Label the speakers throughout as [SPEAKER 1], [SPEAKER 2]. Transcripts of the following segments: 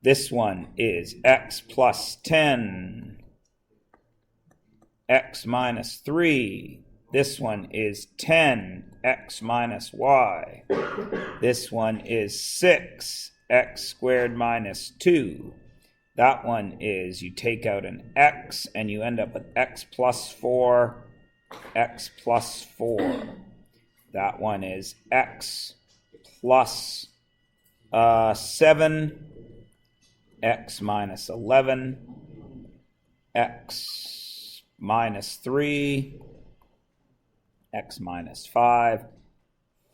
[SPEAKER 1] This one is x plus 10, x minus 3. This one is 10, x minus y. This one is 6, x squared minus 2. That one is you take out an x and you end up with x plus 4, x plus 4. That one is x plus 7, x minus 11, x minus 3, x minus 5,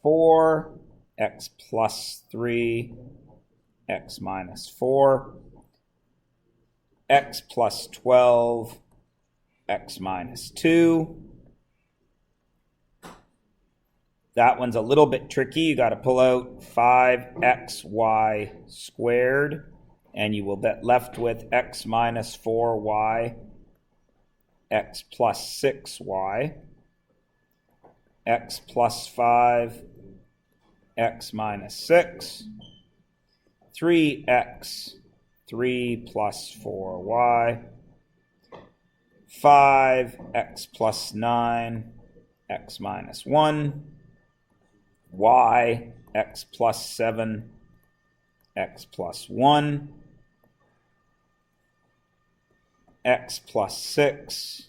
[SPEAKER 1] 4, x plus 3, x minus 4, x plus 12, x minus 2. That one's a little bit tricky. You got to pull out 5xy squared, and you will get left with x minus 4y, x plus 6y, x plus 5, x minus 6, 3x, 3 plus 4y, 5x plus 9, x minus 1, y, x plus 7, x plus 1, x plus 6,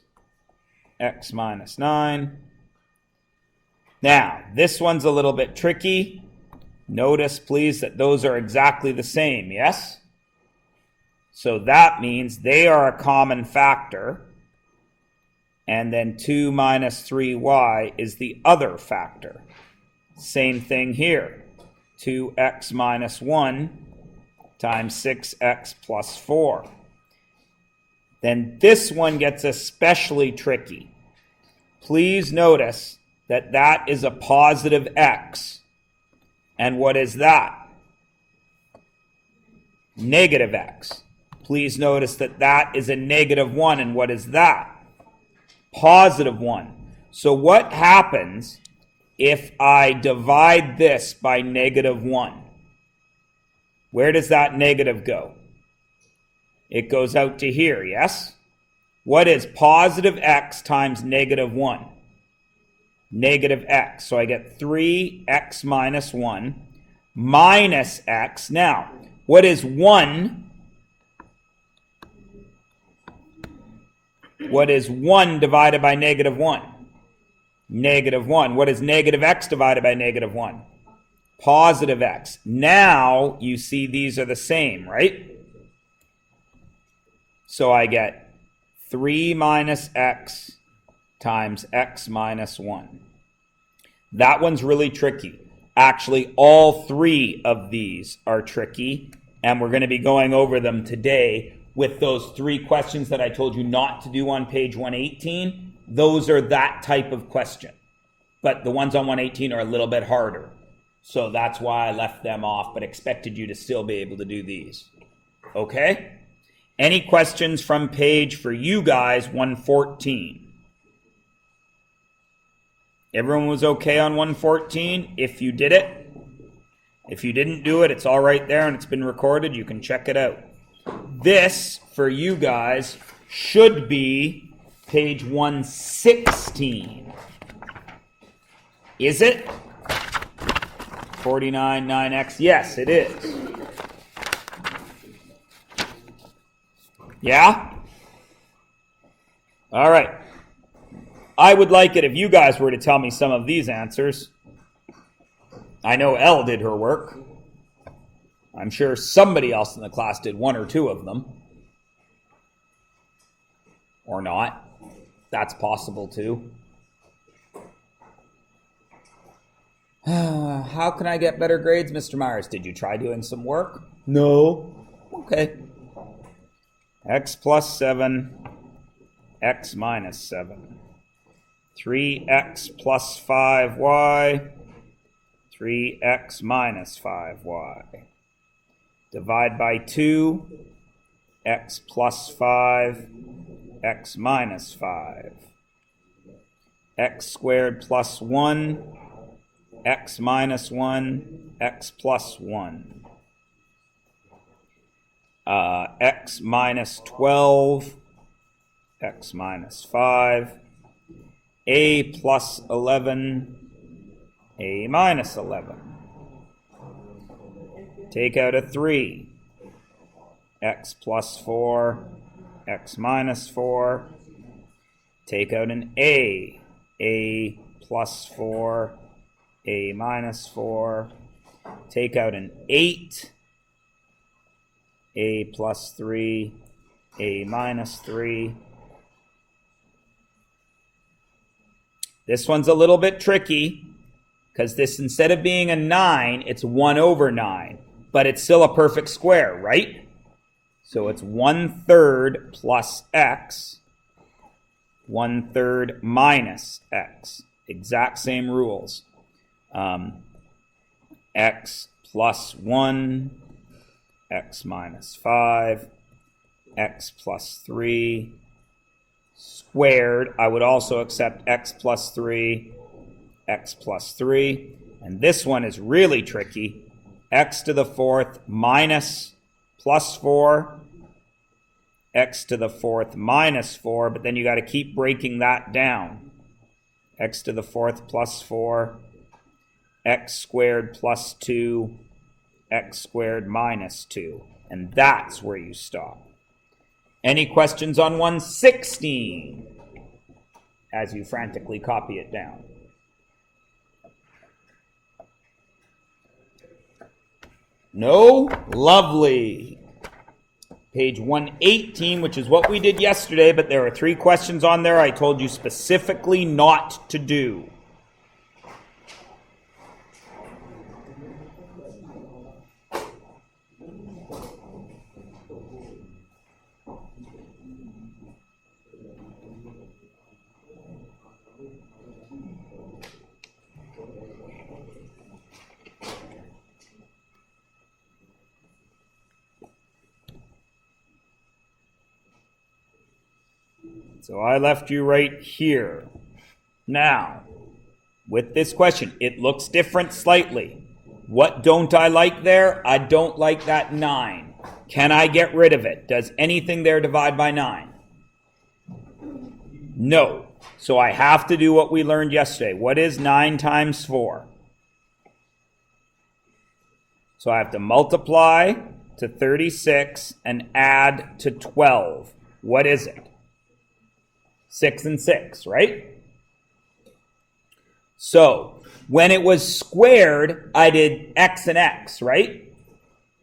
[SPEAKER 1] x minus 9. Now, this one's a little bit tricky. Notice, please, that those are exactly the same, yes? So that means they are a common factor, and then 2 minus 3y is the other factor. Same thing here. 2x minus 1 times 6x plus 4. Then this one gets especially tricky. Please notice that that is a positive x. And what is that? Negative x. Please notice that that is a negative 1. And what is that? Positive 1. So what happens if I divide this by negative 1? Where does that negative go? It goes out to here, yes? What is positive x times negative 1? Negative x. So I get 3x minus 1 minus x. Now, what is 1? What is 1 divided by negative 1? Negative 1. What is negative x divided by negative 1? Positive x. Now, you see these are the same, right? So I get 3 minus x times x minus 1. That one's really tricky. Actually, all three of these are tricky, and we're going to be going over them today with those 3 questions that I told you not to do on page 118. Those are that type of question. But the ones on 118 are a little bit harder. So that's why I left them off, but expected you to still be able to do these. Okay? Any questions from page for you guys 114? Everyone was okay on 114? If you did it. If you didn't do it, it's all right there and it's been recorded. You can check it out. This, for you guys, should be page 116. Is it? 49, 9x. Yes, it is. Yeah? All right. I would like it if you guys were to tell me some of these answers. I know Elle did her work. I'm sure somebody else in the class did 1 or 2 of them. Or not. That's possible too. How can I get better grades, Mr. Myers? Did you try doing some work? No. Okay. X plus 7, x minus 7. 3x plus 5y, 3x minus 5y. Divide by 2, x plus 5, x minus 5. X squared plus 1, x minus 1, x plus 1. x minus 12, x minus 5, a plus 11, a minus 11. Take out a 3, x plus 4, x minus 4. Take out an a plus 4, a minus 4. Take out an 8, a plus 3, a minus 3. This one's a little bit tricky because this, instead of being a 9, it's 1 over 9, but it's still a perfect square, right? So it's 1/3 plus x, 1/3 minus x. Exact same rules. X plus 1, x minus 5, x plus 3, squared. I would also accept x plus 3, x plus 3. And this one is really tricky. X to the 4th minus plus 4, x to the 4th minus 4, but then you got to keep breaking that down. X to the 4th plus 4, x squared plus 2, x squared minus 2. And that's where you stop. Any questions on 116 as you frantically copy it down? No? Lovely. Page 118, which is what we did yesterday, but there are 3 questions on there I told you specifically not to do. So I left you right here. Now, with this question, it looks different slightly. What don't I like there? I don't like that 9. Can I get rid of it? Does anything there divide by 9? No. So I have to do what we learned yesterday. What is 9 times 4? So I have to multiply to 36 and add to 12. What is it? 6 and 6, right? So when it was squared, I did x and x, right?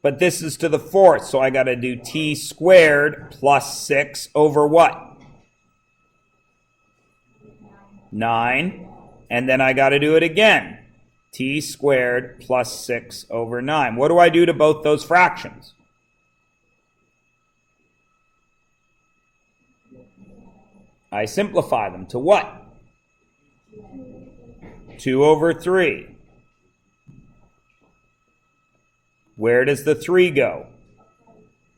[SPEAKER 1] But this is to the 4th, so I got to do t squared plus 6 over what? 9. And then I got to do it again. T squared plus 6 over 9. What do I do to both those fractions? I simplify them to what? 2 over 3. Where does the 3 go?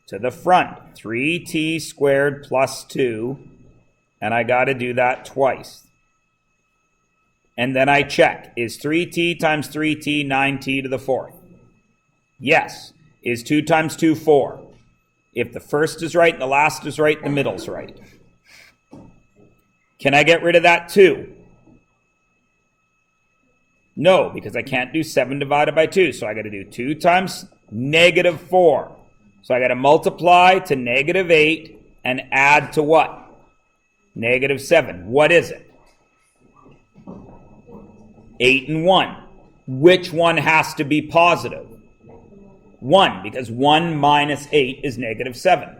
[SPEAKER 1] To the front. 3t squared plus 2. And I got to do that twice. And then I check. Is 3t times 3t 9t to the 4th? Yes. Is 2 times 2 4? If the first is right and the last is right, the middle's right. Can I get rid of that 2? No, because I can't do 7 divided by 2. So I got to do 2 times negative 4. So I got to multiply to negative 8 and add to what? Negative 7. What is it? 8 and 1. Which one has to be positive? 1, because 1 minus 8 is negative 7.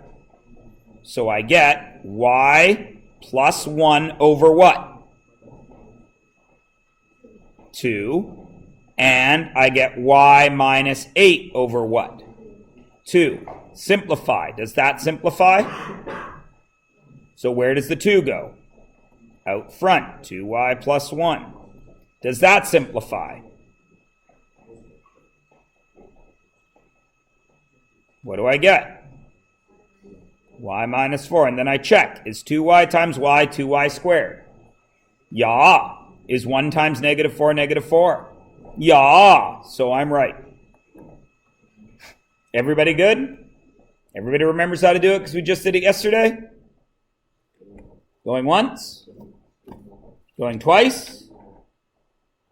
[SPEAKER 1] So I get y plus 1 over what? 2. And I get y minus 8 over what? 2. Simplify. Does that simplify? So where does the 2 go? Out front. 2y plus 1. Does that simplify? What do I get? Y minus 4. And then I check. Is 2y times y 2y squared? Yeah. Is 1 times negative 4 negative 4? Yeah. So I'm right. Everybody good? Everybody remembers how to do it because we just did it yesterday? Going once? Going twice?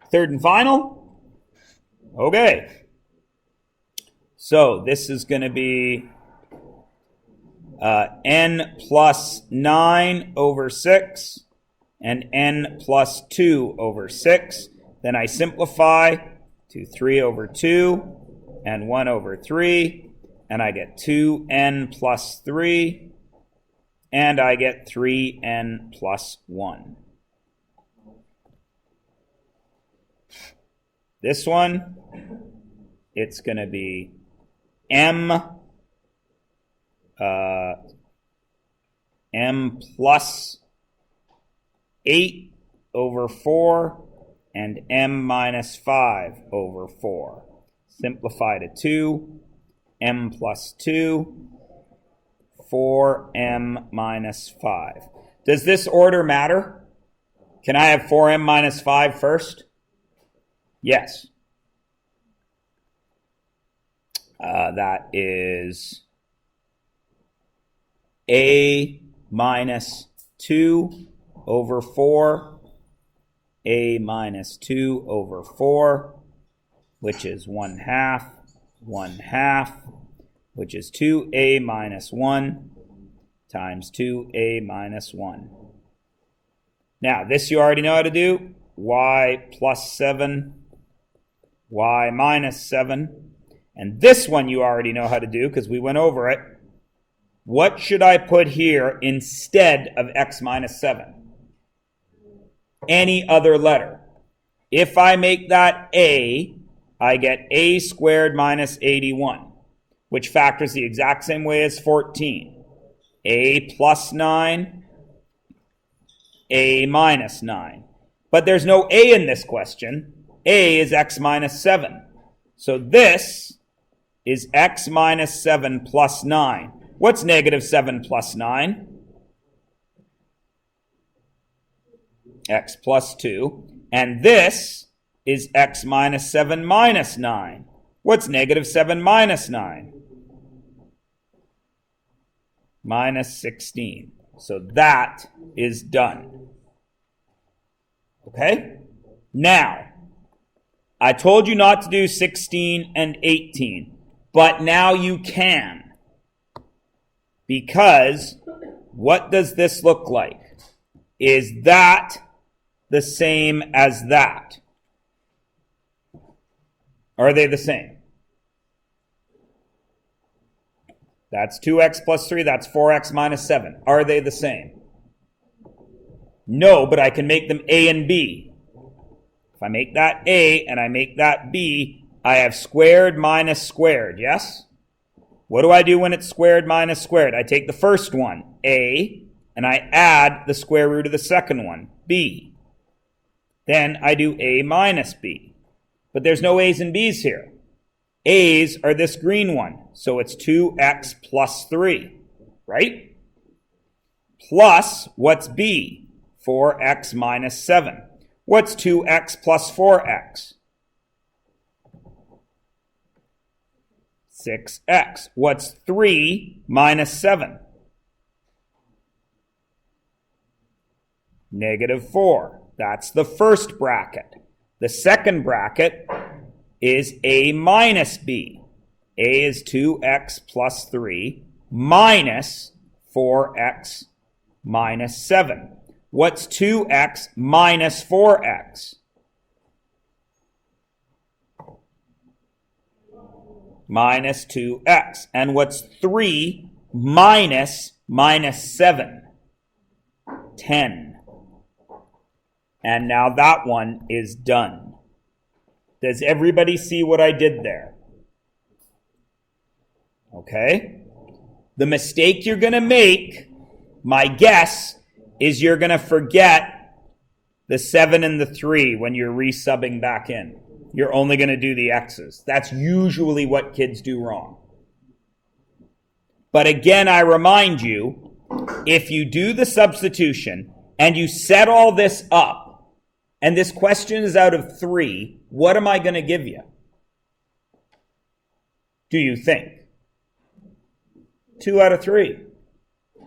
[SPEAKER 1] Third and final? Okay. So this is going to be n plus 9 over 6 and n plus 2 over 6. Then I simplify to 3 over 2 and 1 over 3. And I get 2n plus 3. And I get 3n plus 1. This one, it's going to be m plus 8 over 4 and m minus 5 over 4. Simplify to 2, m plus 2, 4m minus 5. Does this order matter? Can I have 4m minus 5 first? Yes. That is a minus 2 over 4, a minus 2 over 4, which is 1/2, which is 2a minus 1 times 2a minus 1. Now, this you already know how to do. Y plus 7, y minus 7. And this one you already know how to do because we went over it. What should I put here instead of x minus 7? Any other letter. If I make that a, I get a squared minus 81, which factors the exact same way as 14. A plus 9, a minus 9. But there's no a in this question. A is x minus 7. So this is x minus 7 plus 9. What's negative 7 plus 9? X plus 2. And this is x minus 7 minus 9. What's negative 7 minus 9? Minus 16. So that is done. Okay? Now, I told you not to do 16 and 18, but now you can. Because what does this look like? Is that the same as that? Are they the same? That's 2x plus 3. That's 4x minus 7. Are they the same? No, but I can make them a and b. If I make that a and I make that b, I have squared minus squared, yes? What do I do when it's squared minus squared? I take the first one, a, and I add the square root of the second one, b. Then I do a minus b. But there's no a's and b's here. A's are this green one, so it's 2x plus 3, right? Plus, what's b? 4x minus 7. What's 2x plus 4x? 6x. What's 3 minus 7? Negative 4. That's the first bracket. The second bracket is a minus b. A is 2x plus 3 minus 4x minus 7. What's 2x minus 4x? Minus 2x. And what's 3 minus 7? 10. And now that one is done. Does everybody see what I did there? Okay? The mistake you're going to make, my guess, is you're going to forget the 7 and the 3 when you're resubbing back in. You're only going to do the x's. That's usually what kids do wrong. But again, I remind you, if you do the substitution and you set all this up, and this question is out of 3, what am I going to give you? Do you think? 2 out of 3.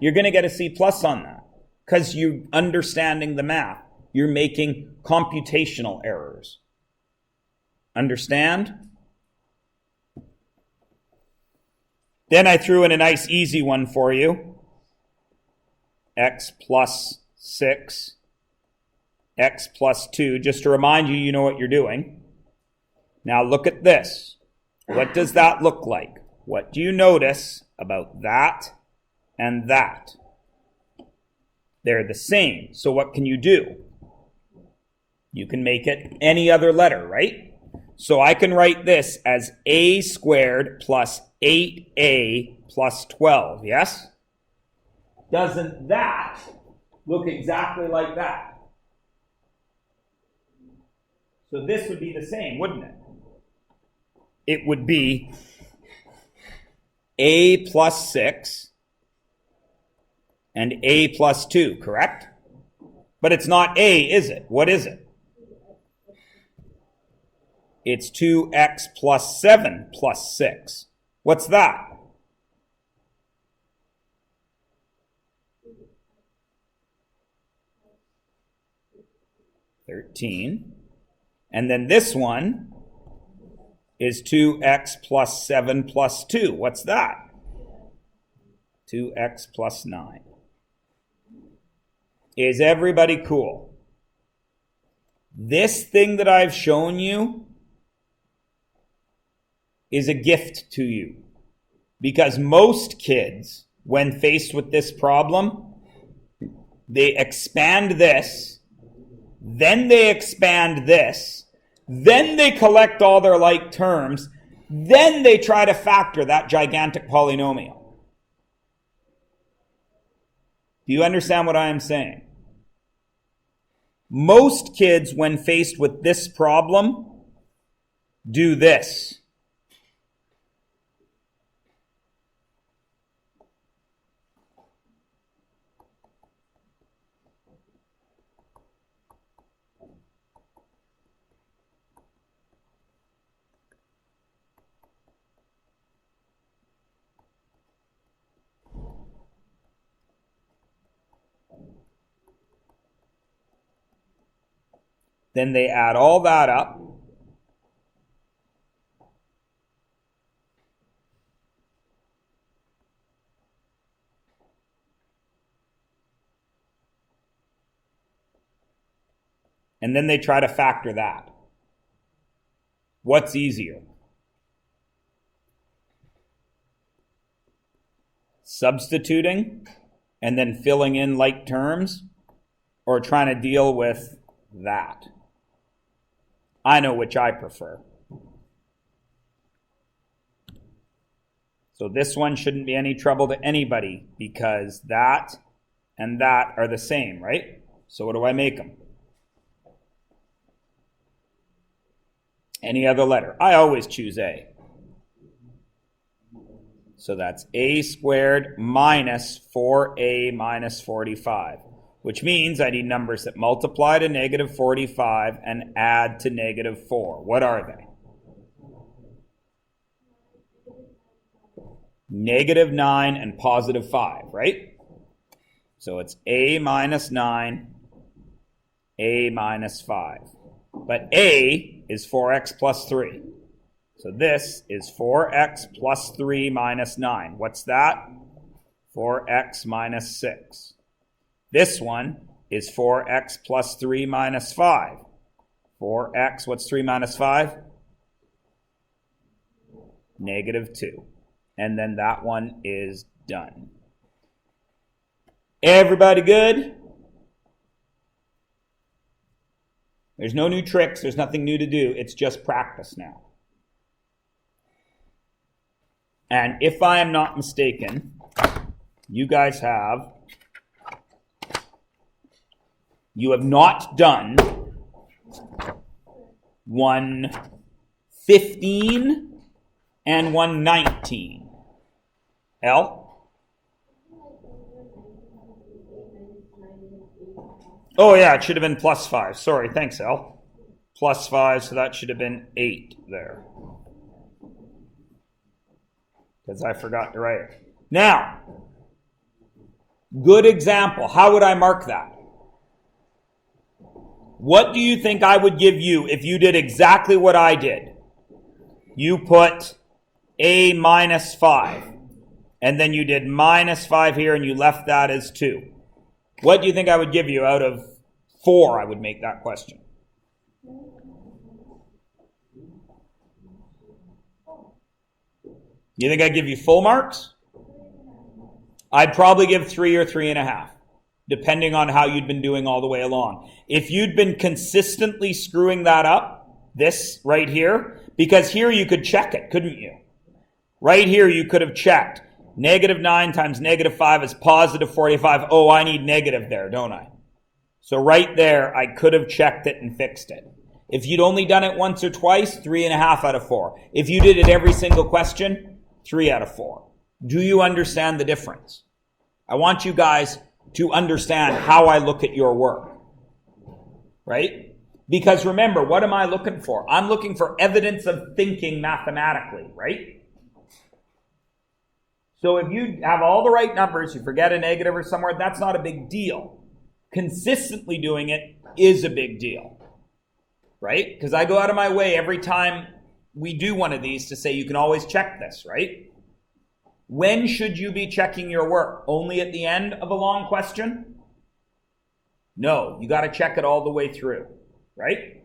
[SPEAKER 1] You're going to get a C plus on that because you're understanding the math. You're making computational errors. Understand? Then I threw in a nice easy one for you. X plus 6, X plus 2, just to remind you, you know what you're doing. Now look at this. What does that look like? What do you notice about that and that? They're the same. So what can you do? You can make it any other letter, right? So I can write this as a squared plus 8a plus 12, yes? Doesn't that look exactly like that? So this would be the same, wouldn't it? It would be a plus 6 and a plus 2, correct? But it's not a, is it? What is it? It's 2x plus 7 plus 6. What's that? $13. And then this one is 2x plus 7 plus 2. What's that? 2x plus 9. Is everybody cool? This thing that I've shown you is a gift to you. Because most kids, when faced with this problem, they expand this, then they expand this, then they collect all their like terms, then they try to factor that gigantic polynomial. Do you understand what I am saying? Most kids, when faced with this problem, do this. Then they add all that up. And then they try to factor that. What's easier? Substituting and then filling in like terms, or trying to deal with that? I know which I prefer. So this one shouldn't be any trouble to anybody because that and that are the same, right? So what do I make them? Any other letter. I always choose A. So that's a squared minus 4a minus 45, which means I need numbers that multiply to negative 45 and add to negative 4. What are they? Negative 9 and positive 5, right? So it's a minus 9, a minus 5. But a is 4x plus 3. So this is 4x plus 3 minus 9. What's that? 4x minus 6. This one is 4x plus 3 minus 5. 4x, what's 3 minus 5? Negative 2. And then that one is done. Everybody good? There's no new tricks. There's nothing new to do. It's just practice now. And if I am not mistaken, you guys have not done 115 and 119. L? Oh yeah, it should have been plus 5. Sorry, thanks, L. Plus 5, so that should have been 8 there. Because I forgot to write it. Now, good example. How would I mark that? What do you think I would give you if you did exactly what I did? You put a minus 5. And then you did minus 5 here and you left that as 2. What do you think I would give you out of 4? I would make that question. You think I'd give you full marks? I'd probably give 3 or 3.5, depending on how you'd been doing all the way along. If you'd been consistently screwing that up, this right here, because here you could check it, couldn't you? Right here you could have checked. -9 times -5 is positive 45. Oh, I need negative there, don't I? So right there, I could have checked it and fixed it. If you'd only done it once or twice, 3.5 out of 4. If you did it every single question, 3 out of 4. Do you understand the difference? I want you guys to understand how I look at your work. Right? Because remember, what am I looking for? I'm looking for evidence of thinking mathematically, right? So if you have all the right numbers, you forget a negative or somewhere, that's not a big deal. Consistently doing it is a big deal, right? Because I go out of my way every time we do one of these to say you can always check this, right? When should you be checking your work? Only at the end of a long question? No, you got to check it all the way through, right?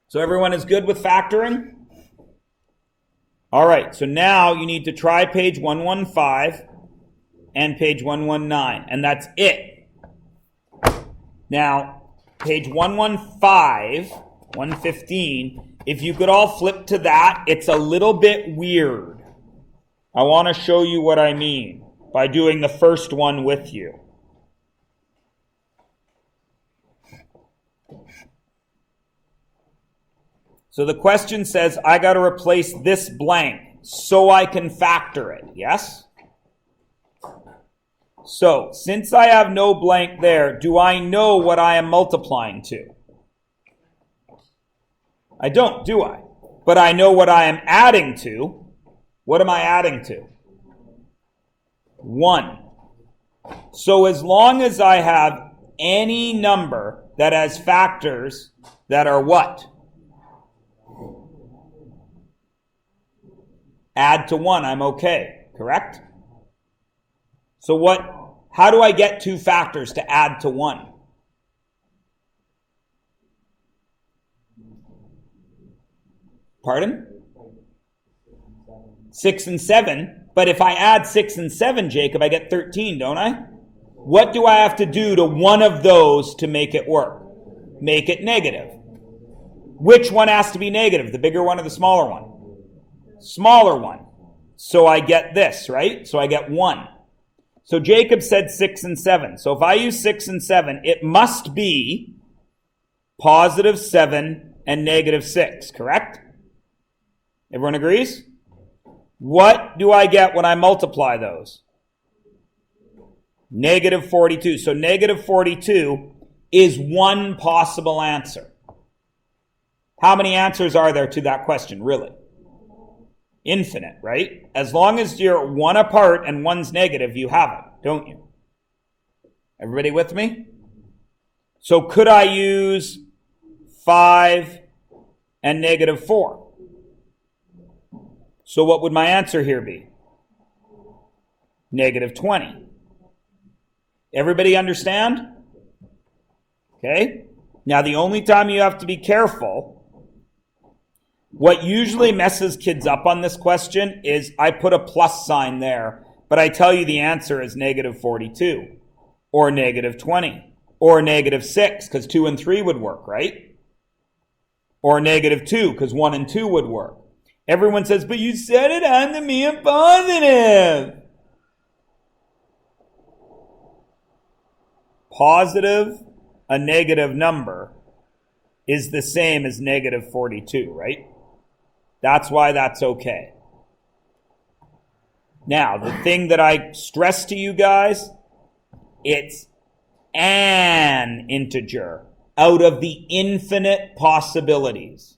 [SPEAKER 1] So everyone is good with factoring? All right, so now you need to try page 115 and page 119, and that's it. Now, page 115, 115, if you could all flip to that, it's a little bit weird. I want to show you what I mean by doing the first one with you. So the question says, I got to replace this blank so I can factor it, yes? So, since I have no blank there, do I know what I am multiplying to? I don't, do I? But I know what I am adding to. What am I adding to? 1. So as long as I have any number that has factors that are what? Add to 1, I'm okay, correct? So how do I get 2 factors to add to 1? Pardon? 6 and 7. But if I add 6 and 7, Jacob, I get 13, don't I? What do I have to do to one of those to make it work? Make it negative. Which one has to be negative? The bigger one or the smaller one? Smaller one. So I get this, right? So I get 1. So Jacob said 6 and 7. So if I use 6 and 7, it must be positive 7 and negative 6, correct? Everyone agrees? What do I get when I multiply those? Negative 42. So negative 42 is one possible answer. How many answers are there to that question, really? Infinite, right? As long as you're one apart and one's negative, you have it, don't you? Everybody with me? So could I use 5 and negative 4? So what would my answer here be? Negative 20. Everybody understand? Okay. Now the only time you have to be careful, what usually messes kids up on this question is I put a plus sign there, but I tell you the answer is negative 42 or negative 20 or negative 6 because 2 and 3 would work, right? Or negative 2 because 1 and 2 would work. Everyone says, but you said it had to be a positive. Positive, a negative number, is the same as negative 42, right? That's why that's okay. Now, the thing that I stress to you guys, it's an integer out of the infinite possibilities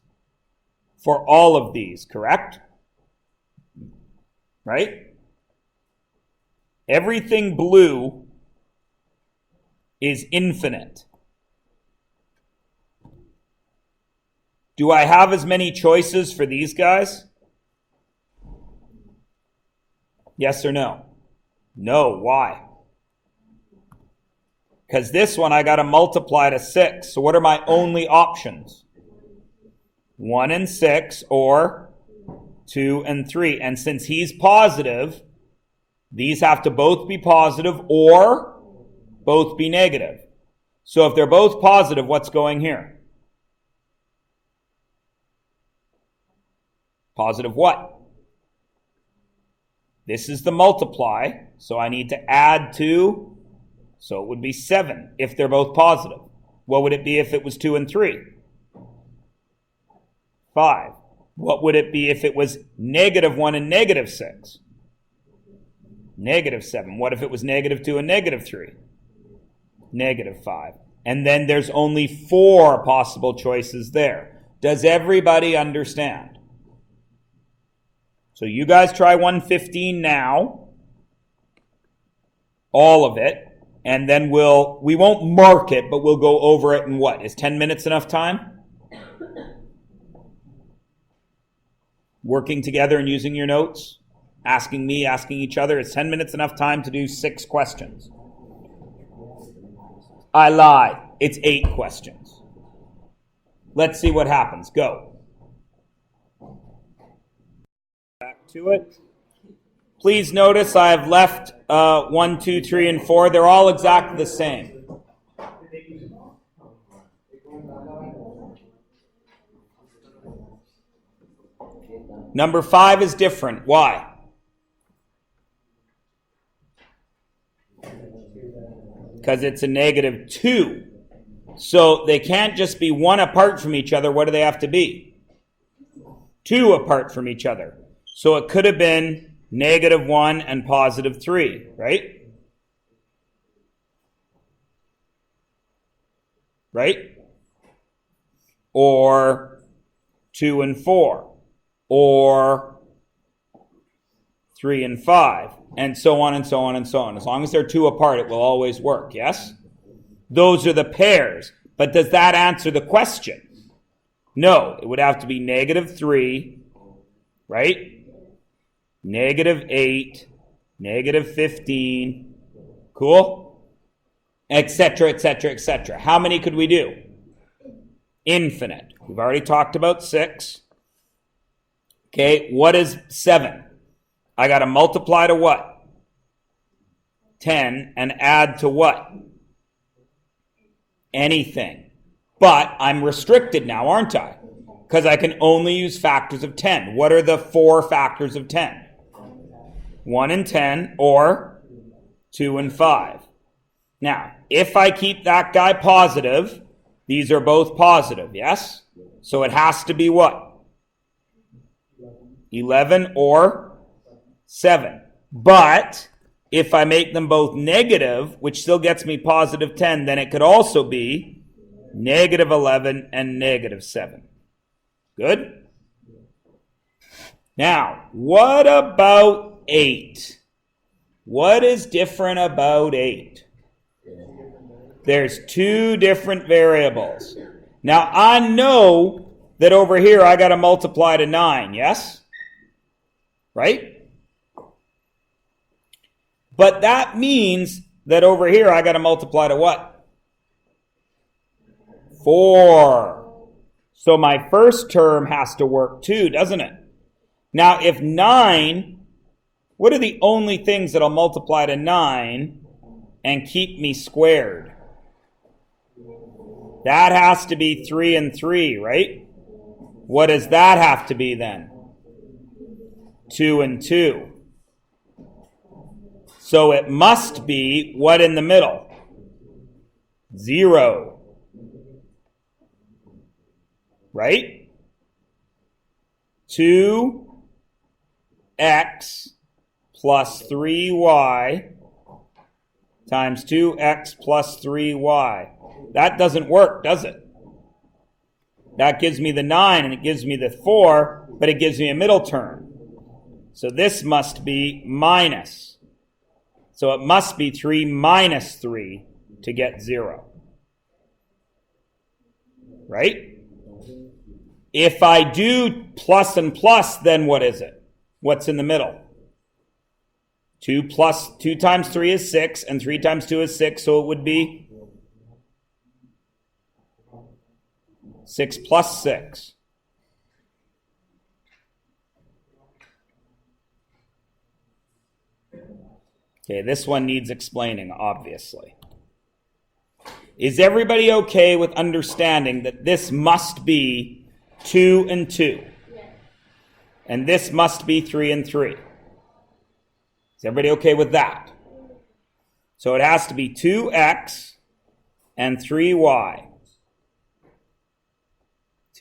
[SPEAKER 1] for all of these, correct? Right? Everything blue is infinite. Do I have as many choices for these guys? Yes or no? No. Why? Because this one I got to multiply to 6. So what are my only options? 1 and 6 or 2 and 3. And since he's positive, these have to both be positive or both be negative. So if they're both positive, what's going here? Positive what? This is the multiply, so I need to add 2, so it would be 7 if they're both positive. What would it be if it was 2 and 3? 5. What would it be if it was -1 and -6? -7. What if it was -2 and -3? -5. And then there's only 4 possible choices there. Does everybody understand? So you guys try 115 now, all of it, and then we won't mark it, but we'll go over it in what? Is 10 minutes enough time? Working together and using your notes, asking me, asking each other. Is 10 minutes enough time to do 6 questions? I lied. It's 8 questions. Let's see what happens. Go. Back to it. Please notice I have left 1, 2, 3, and 4. They're all exactly the same. Number 5 is different. Why? Because it's a -2. So they can't just be 1 apart from each other. What do they have to be? 2 apart from each other. So it could have been -1 and +3, right? Right? Or 2 and 4. Or 3 and 5. And so on and so on and so on. As long as they're 2 apart, it will always work, yes? Those are the pairs. But does that answer the question? No. It would have to be -3, right? -8, -15, cool? Etc., etc., etc. How many could we do? Infinite. We've already talked about 6. Okay, what is 7? I got to multiply to what? 10 and add to what? Anything. But I'm restricted now, aren't I? Because I can only use factors of 10. What are the 4 factors of 10? 1 and 10 or 2 and 5. Now, if I keep that guy positive, these are both positive, yes? So it has to be what? 11 or 7. But if I make them both negative, which still gets me +10, then it could also be -11 and -7. Good? Now, what about 8? What is different about 8? There's 2 different variables. Now, I know that over here I got to multiply to 9, yes? Right? But that means that over here I got to multiply to what? 4. So my first term has to work too, doesn't it? Now, if 9, what are the only things that'll multiply to 9 and keep me squared? That has to be 3 and 3, right? What does that have to be then? 2 and 2. So it must be what in the middle? 0. Right? 2x plus 3y times 2x plus 3y. That doesn't work, does it? That gives me the 9 and it gives me the 4, but it gives me a middle term. So this must be minus. So it must be 3 minus 3 to get 0. Right? If I do plus and plus, then what is it? What's in the middle? 2 times 3 is 6, and 3 times 2 is 6, so it would be 6 plus 6. Okay, this one needs explaining, obviously. Is everybody okay with understanding that this must be 2 and 2? Yes. And this must be 3 and 3? Is everybody okay with that? So it has to be 2x and 3y.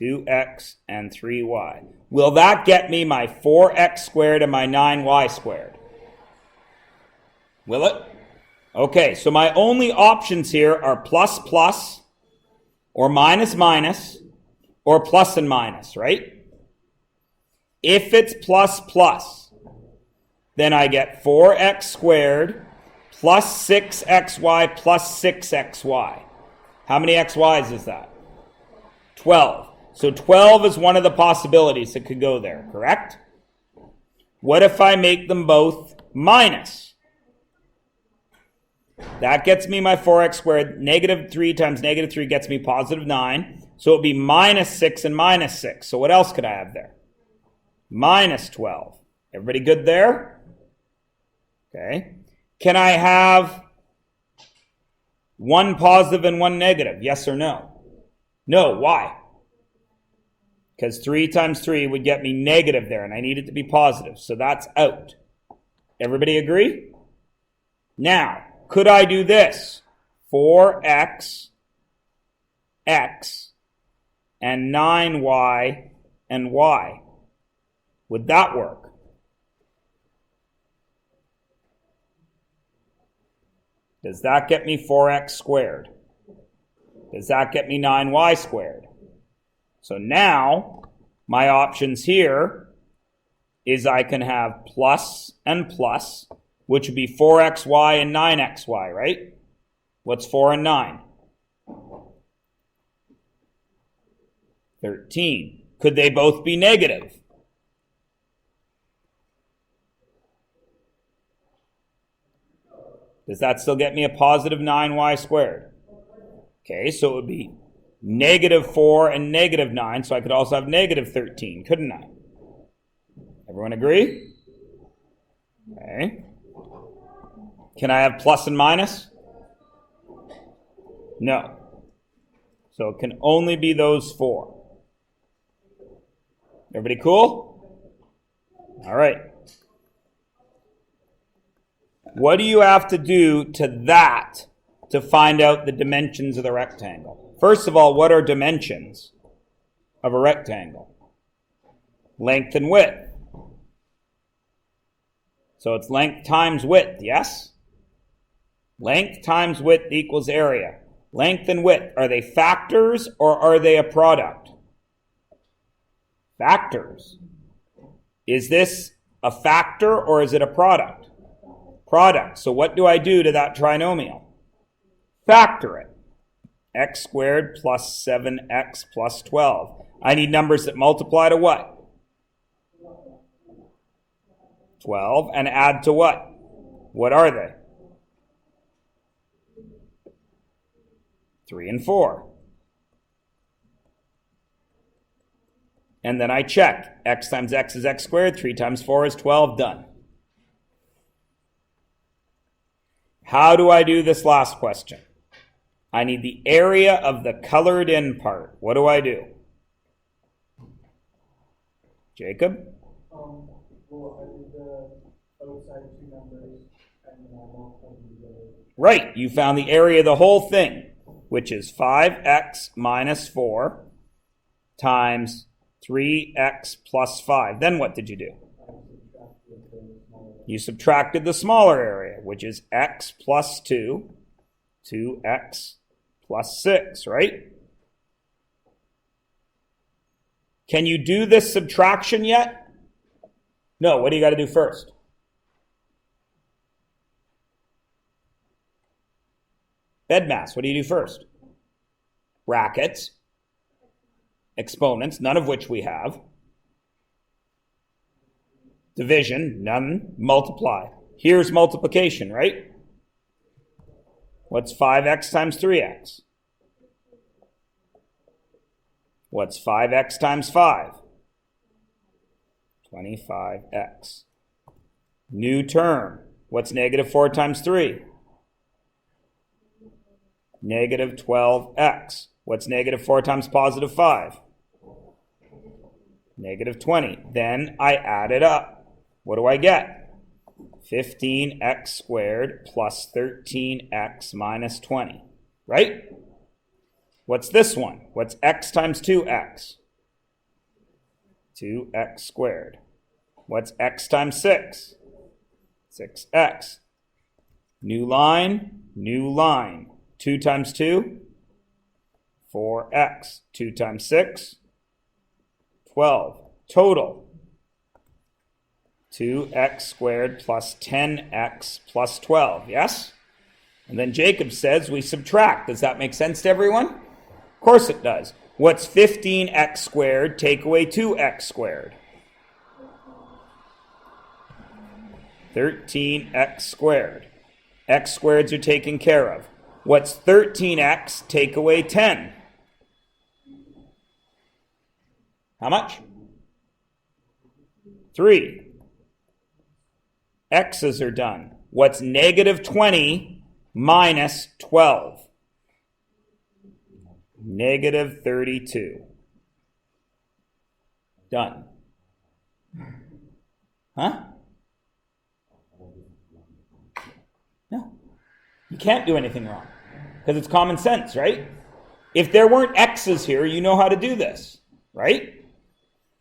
[SPEAKER 1] 2x and 3y. Will that get me my 4x squared and my 9y squared? Will it? Okay, so my only options here are plus plus, or minus minus, or plus and minus, right? If it's plus plus, then I get 4x squared plus 6xy plus 6xy. How many xy's is that? 12. So 12 is one of the possibilities that could go there, correct? What if I make them both minus? That gets me my 4x squared. Negative 3 times negative 3 gets me positive 9. So it would be minus 6 and minus 6. So what else could I have there? Minus 12. Everybody good there? Okay. Can I have one positive and one negative? Yes or no? No. Why? Because 3 times 3 would get me negative there, and I need it to be positive. So that's out. Everybody agree? Now, could I do this? 4x, x, and 9y, and y. Would that work? Does that get me 4x squared? Does that get me 9y squared? So now, my options here is I can have plus and plus, which would be 4xy and 9xy, right? What's 4 and 9? 13. Could they both be negative? Does that still get me a positive 9y squared? Okay, so it would be negative 4 and negative 9, so I could also have negative 13, couldn't I? Everyone agree? Okay. Can I have plus and minus? No. So it can only be those 4. Everybody cool? All right. What do you have to do to that to find out the dimensions of the rectangle? First of all, what are dimensions of a rectangle? Length and width. So it's length times width, yes? Length times width equals area. Length and width, are they factors or are they a product? Factors. Is this a factor or is it a product? Product. So what do I do to that trinomial? Factor it. X squared plus 7x plus 12. I need numbers that multiply to what? 12 and add to what? What are they? 3 and 4. And then I check. X times x is x squared. 3 times 4 is 12. Done. How do I do this last question? I need the area of the colored in part. What do I do? Jacob?
[SPEAKER 2] Well, I did the outside two numbers and then I multiplied them together.
[SPEAKER 1] Right. You found the area of the whole thing, which is 5x minus 4 times 3x plus 5. Then what did you do? You subtracted the smaller area, which is x plus 2, 2x plus 6, right? Can you do this subtraction yet? No, what do you got to do first? BEDMAS, what do you do first? Brackets, exponents, none of which we have. Division, none. Multiply. Here's multiplication, right? What's 5x times 3x? What's 5x times 5? 25x. New term. What's negative 4 times 3? Negative 12x. What's negative 4 times positive 5? Negative 20. Then I add it up. What do I get? 15x squared plus 13x minus 20. Right? What's this one? What's x times 2x? 2x squared. What's x times 6? 6x. New line, new line. 2 times 2? 4x. 2 times 6? 12. Total. 2x squared plus 10x plus 12, yes? And then Jacob says we subtract. Does that make sense to everyone? Of course it does. What's 15x squared take away 2x squared? 13x squared. X squareds are taken care of. What's 13x take away 10? How much? 3. X's are done. What's negative 20 minus 12? Negative 32. Done. Huh? No. You can't do anything wrong because it's common sense, right? If there weren't X's here, you know how to do this, right?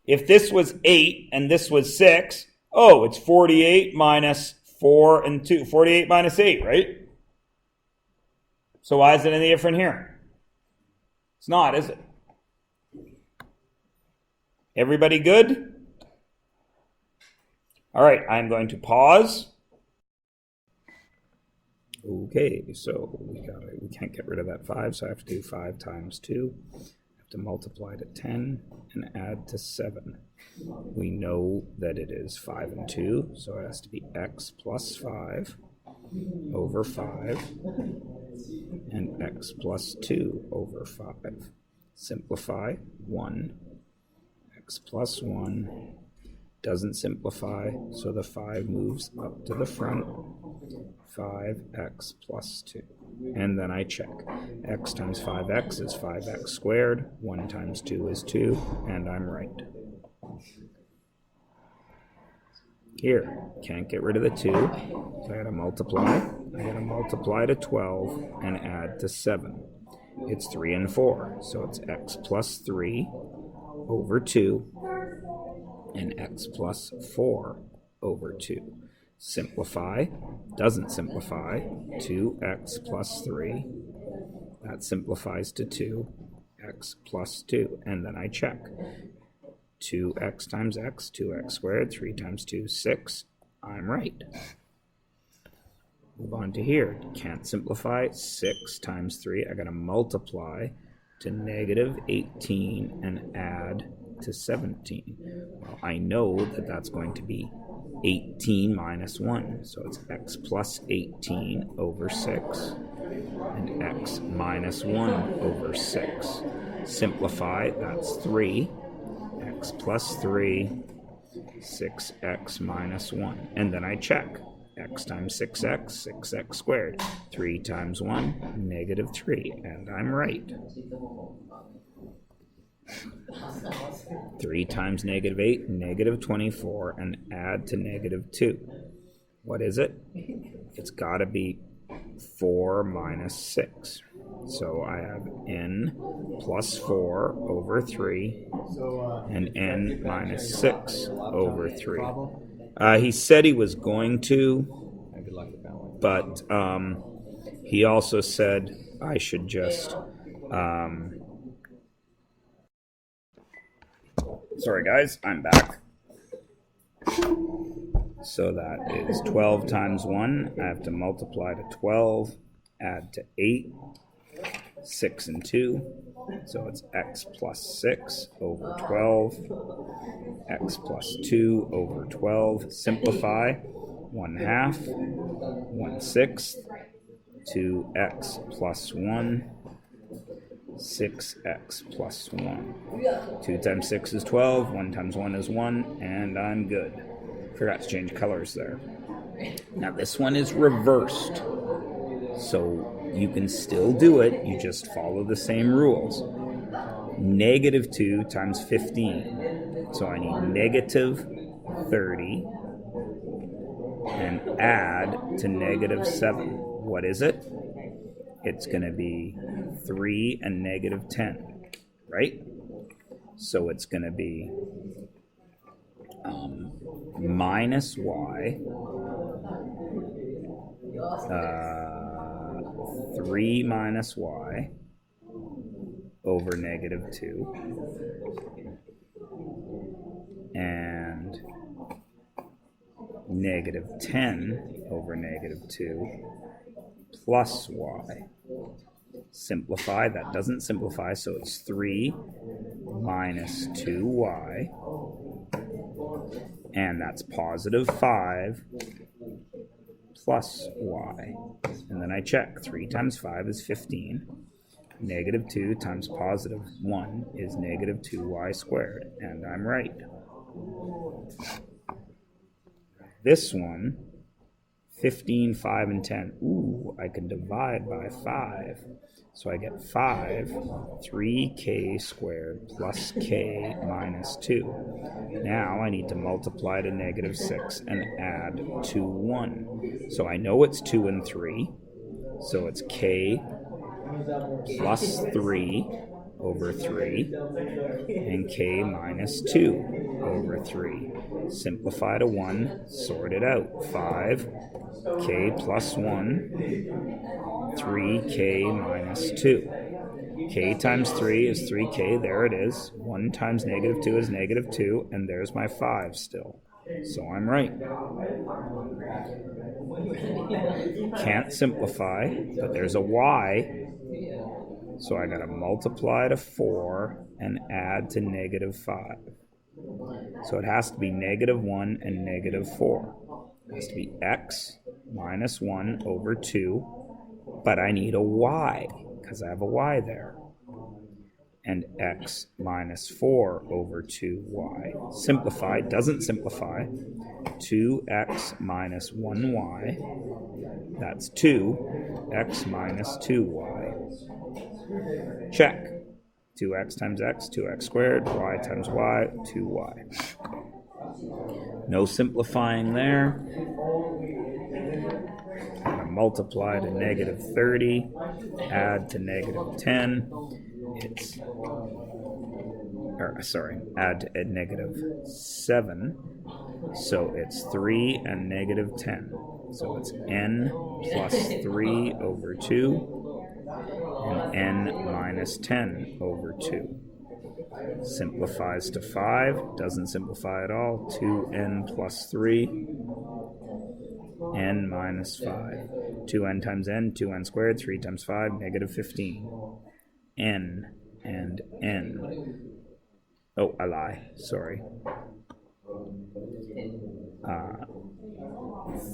[SPEAKER 1] If this was 8 and this was 6, oh, it's 48 minus 4 and 2. 48 minus 8, right? So why is it any different here? It's not, is it? Everybody good? All right, I'm going to pause. Okay, so we can't get rid of that 5, so I have to do 5 times 2. I have to multiply to 10 and add to 7. We know that it is 5 and 2, so it has to be x plus 5 over 5 and x plus 2 over 5. Simplify 1. X plus 1 doesn't simplify, so the 5 moves up to the front. 5x plus 2. And then I check. X times 5x is 5x squared. 1 times 2 is 2, and I'm right. Here, can't get rid of the 2, so I gotta multiply. I gotta multiply to 12 and add to 7. It's 3 and 4, so it's x plus 3 over 2 and x plus 4 over 2. Simplify, doesn't simplify, 2x plus 3, that simplifies to 2, x plus 2, and then I check. 2x times x, 2x squared, 3 times 2, 6, I'm right. Move on to here, can't simplify, 6 times 3, I gotta multiply to negative 18 and add to 17. Well, I know that that's going to be 18 minus 1, so it's x plus 18 over 6 and x minus 1 over 6. Simplify, that's 3, x plus 3, 6x minus 1. And then I check. X times 6x, 6x squared. 3 times 1, negative 3, and I'm right. 3 times negative 8, negative 24, and add to negative 2. What is it? It's got to be 4 minus 6. So I have n plus 4 over 3 and n minus 6 over 3. He said he was going to, but he also said I should just... Sorry guys, I'm back. So that is 12 times 1. I have to multiply to 12 add to 8, 6 and 2, so it's x plus 6 over 12, x plus 2 over 12, simplify, 1/2, 1/6, 2x plus 1, 6x plus 1. 2 times 6 is 12, 1 times 1 is 1, and I'm good. Forgot to change colors there. Now this one is reversed, so you can still do it, you just follow the same rules. -2 times 15, so I need -30 and add to -7. What is it? It's going to be 3 and -10, right? So it's going to be minus y, 3 minus y over -2, and -10 over -2 plus y. Simplify, that doesn't simplify, so it's 3 minus 2y, and that's positive 5 plus y. And then I check, 3 times 5 is 15, -2 times positive 1 is -2y squared, and I'm right. This one, 15, 5, and 10. Ooh, I can divide by 5. So I get 5, 3k squared plus k minus 2. Now I need to multiply to -6 and add to 1. So I know it's 2 and 3. So it's k plus 3 over 3 and k minus 2 over 3. Simplify to 1, sort it out. 5, k plus 1, 3k minus 2. K times 3 is 3k, there it is. 1 times -2 is -2, and there's my 5 still. So I'm right. Can't simplify, but there's a y, so I gotta multiply to 4 and add to -5. So it has to be -1 and -4. It has to be x minus 1 over 2, but I need a y, because I have a y there. And x minus 4 over 2y. Simplify, doesn't simplify. 2x minus 1y, that's 2x minus 2y. Check. 2x times x, 2x squared, y times y, 2y. No simplifying there. I'm going to multiply to -30, add to -10. It's, add to -7. So it's 3 and -10. So it's n plus 3 over 2 and n minus 10 over 2. Simplifies to 5, doesn't simplify at all. 2n plus 3, n minus 5. 2n times n, 2n squared, 3 times 5, -15. N and n. Oh, I lie, sorry.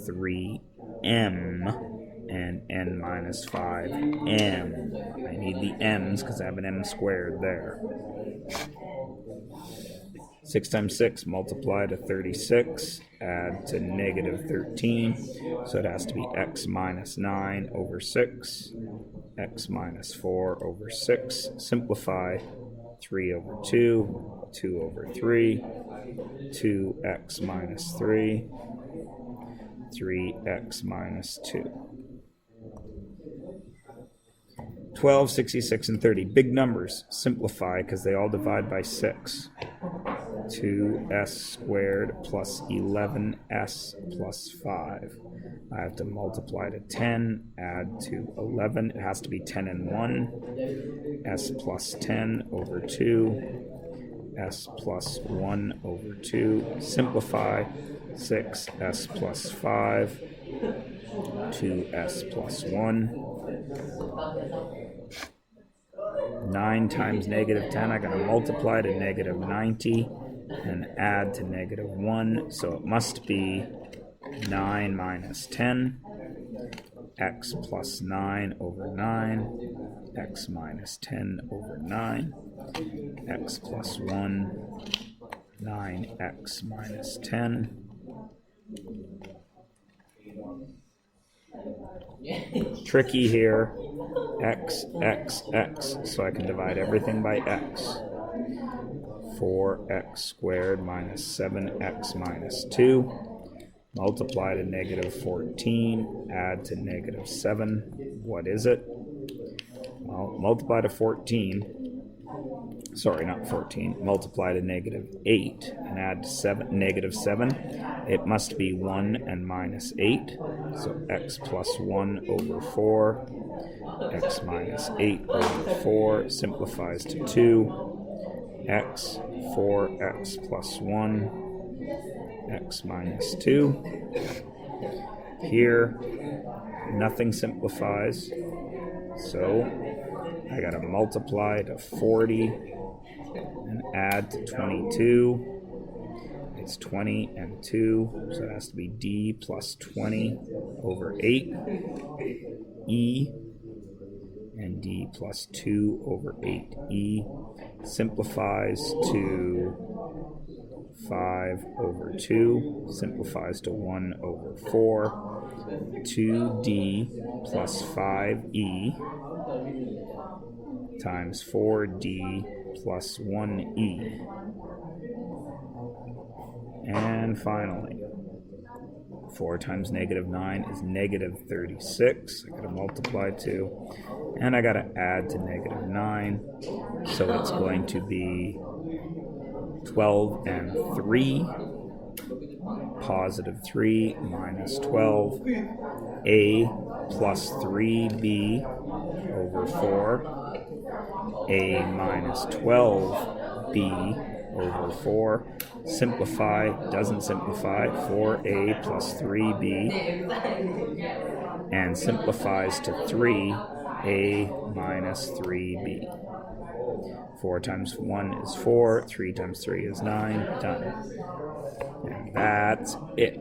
[SPEAKER 1] 3m and n minus 5m. I need the m's because I have an m squared there. 6 times 6, multiply to 36, add to -13, so it has to be x minus 9 over 6, x minus 4 over 6, simplify, 3 over 2, 2 over 3, 2x minus 3, 3x minus 2. 12, 66, and 30. Big numbers. Simplify because they all divide by 6. 2s squared plus 11s plus 5. I have to multiply to 10, add to 11. It has to be 10 and 1. S plus 10 over 2. S plus 1 over 2. Simplify. 6s plus 5. 2s plus 1. 9 times negative 10, I gotta multiply to negative 90 and add to negative 1, so it must be 9 minus 10, x plus 9 over 9, x minus 10 over 9, x plus 1, 9x minus 10. Tricky here, x, so I can divide everything by x. 4x squared minus 7x minus 2, multiply to negative 14, add to negative 7. What is it? Well, multiply to 14, sorry, not 14, multiply to negative 8 and add to negative 7. It must be 1 and minus 8, so x plus 1 over 4, x minus 8 over 4 simplifies to 2, x, 4x plus 1, x minus 2. Here, nothing simplifies, so I gotta multiply to 40 and add to 22. It's 20 and 2, so it has to be d plus 20 over 8. E and d plus 2 over 8e simplifies to 5 over 2, simplifies to 1 over 4, 2d plus 5e times 4d plus 1e. And finally, 4 times negative 9 is negative 36. I gotta multiply 2, and I gotta add to negative 9, so it's going to be 12 and 3, positive 3 minus 12, a plus 3b over 4, a minus 12b over 4, simplify, doesn't simplify, 4a plus 3b, and simplifies to 3a minus 3b. 4 times 1 is 4, 3 times 3 is 9, done. And that's it.